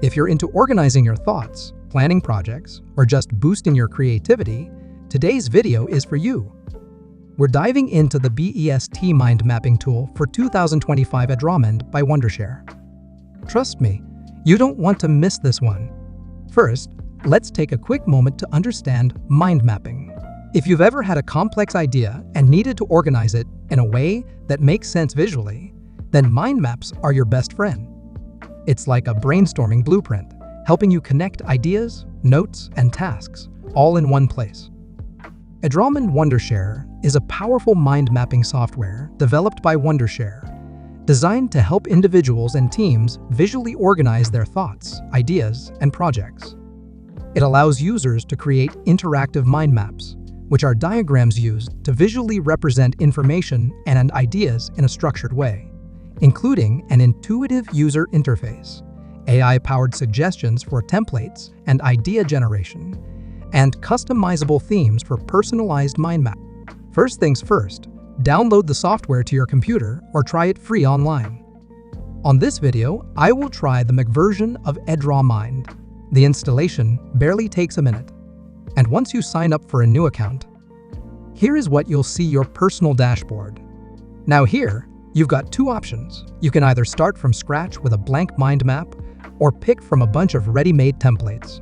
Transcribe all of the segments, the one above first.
If you're into organizing your thoughts, planning projects, or just boosting your creativity, today's video is for you. We're diving into the BEST Mind Mapping tool for 2025 EdrawMind by Wondershare. Trust me, you don't want to miss this one. First, let's take a quick moment to understand mind mapping. If you've ever had a complex idea and needed to organize it in a way that makes sense visually, then mind maps are your best friend. It's like a brainstorming blueprint, helping you connect ideas, notes, and tasks all in one place. EdrawMind Wondershare is a powerful mind mapping software developed by Wondershare, designed to help individuals and teams visually organize their thoughts, ideas, and projects. It allows users to create interactive mind maps, which are diagrams used to visually represent information and ideas in a structured way, including an intuitive user interface, AI-powered suggestions for templates and idea generation, and customizable themes for personalized mind map. First things first, download the software to your computer or try it free online. On this video, I will try the Mac version of EdrawMind. The installation barely takes a minute. And once you sign up for a new account, here is what you'll see: your personal dashboard. Now here, you've got two options. You can either start from scratch with a blank mind map or pick from a bunch of ready-made templates.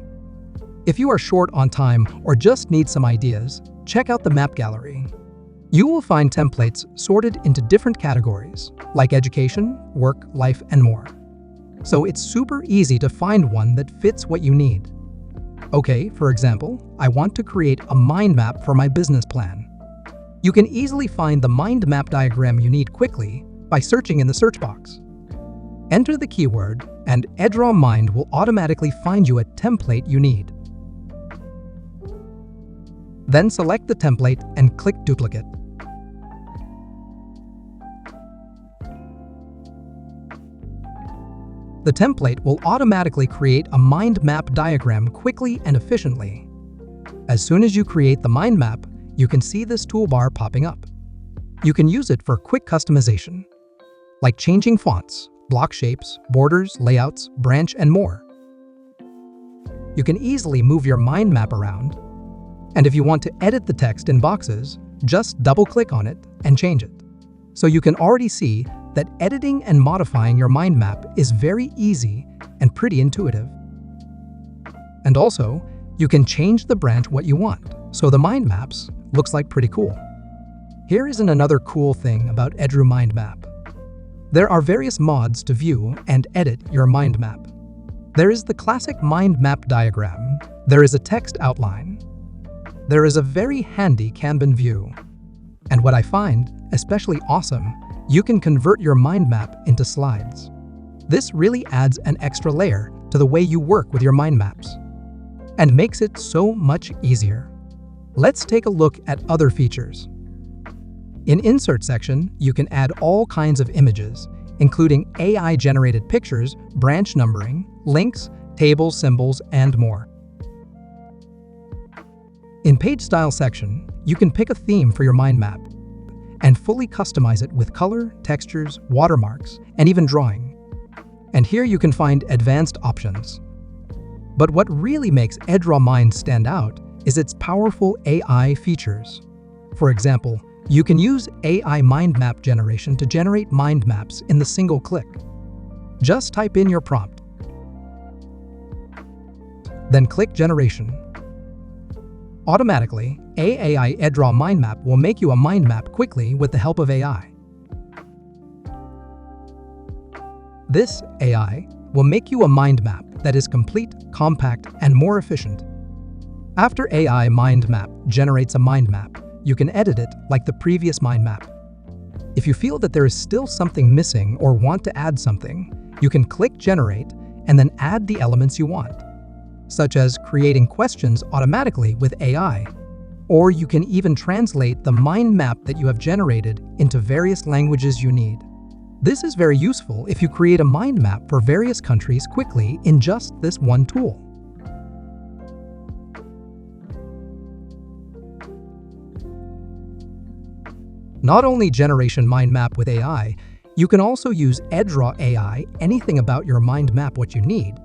If you are short on time or just need some ideas, check out the map gallery. You will find templates sorted into different categories, like education, work, life, and more. So it's super easy to find one that fits what you need. Okay, for example, I want to create a mind map for my business plan. You can easily find the mind map diagram you need quickly by searching in the search box. Enter the keyword, and EdrawMind will automatically find you a template you need. Then select the template and click Duplicate. The template will automatically create a mind map diagram quickly and efficiently. As soon as you create the mind map, you can see this toolbar popping up. You can use it for quick customization, like changing fonts, block shapes, borders, layouts, branch, and more. You can easily move your mind map around, and if you want to edit the text in boxes, just double-click on it and change it. So you can already see that editing and modifying your mind map is very easy and pretty intuitive. And also, you can change the branch what you want, so the mind maps looks like pretty cool. Here is another cool thing about EdrawMind Map. There are various mods to view and edit your mind map. There is the classic mind map diagram. There is a text outline. There is a very handy Kanban view. And what I find especially awesome, you can convert your mind map into slides. This really adds an extra layer to the way you work with your mind maps and makes it so much easier. Let's take a look at other features. In Insert section, you can add all kinds of images, including AI-generated pictures, branch numbering, links, tables, symbols, and more. In Page Style section, you can pick a theme for your mind map and fully customize it with color, textures, watermarks, and even drawing. And here you can find advanced options. But what really makes EdrawMind stand out is its powerful AI features. For example, you can use AI mind map generation to generate mind maps in the single click. Just type in your prompt, then click Generation. Automatically, AI EdrawMind Map will make you a mind map quickly with the help of AI. This AI will make you a mind map that is complete, compact, and more efficient. After AI mind map generates a mind map, you can edit it like the previous mind map. If you feel that there is still something missing or want to add something, you can click Generate and then add the elements you want, such as creating questions automatically with AI, or you can even translate the mind map that you have generated into various languages you need. This is very useful if you create a mind map for various countries quickly in just this one tool. Not only generation mind map with AI, you can also use EdrawAI anything about your mind map what you need.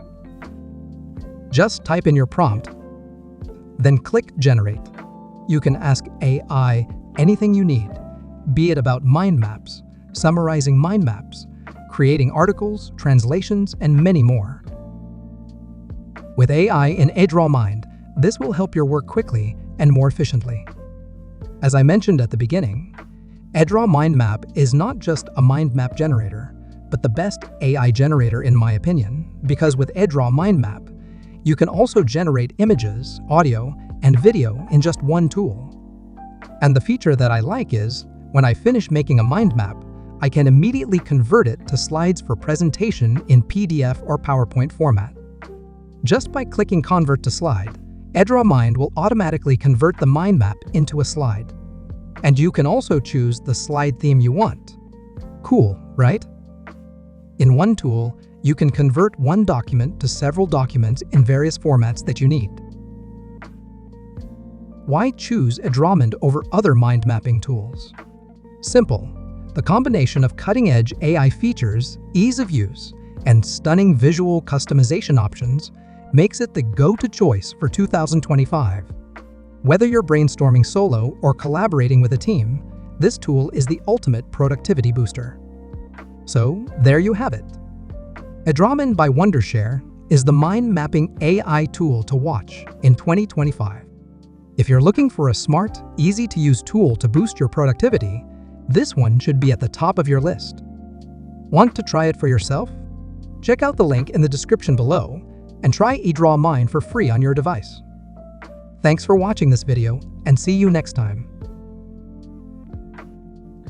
Just type in your prompt, then click Generate. You can ask AI anything you need, be it about mind maps, summarizing mind maps, creating articles, translations, and many more. With AI in EdrawMind, this will help your work quickly and more efficiently. As I mentioned at the beginning, EdrawMind Map is not just a mind map generator, but the best AI generator in my opinion, because with EdrawMind Map, you can also generate images, audio, and video in just one tool. And the feature that I like is, when I finish making a mind map, I can immediately convert it to slides for presentation in PDF or PowerPoint format. Just by clicking Convert to Slide, EdrawMind will automatically convert the mind map into a slide. And you can also choose the slide theme you want. Cool, right? In one tool, you can convert one document to several documents in various formats that you need. Why choose EdrawMind over other mind mapping tools? Simple. The combination of cutting-edge AI features, ease of use, and stunning visual customization options makes it the go-to choice for 2025. Whether you're brainstorming solo or collaborating with a team, this tool is the ultimate productivity booster. So, there you have it. EdrawMind by Wondershare is the mind-mapping AI tool to watch in 2025. If you're looking for a smart, easy-to-use tool to boost your productivity, this one should be at the top of your list. Want to try it for yourself? Check out the link in the description below and try EdrawMind for free on your device. Thanks for watching this video, and see you next time.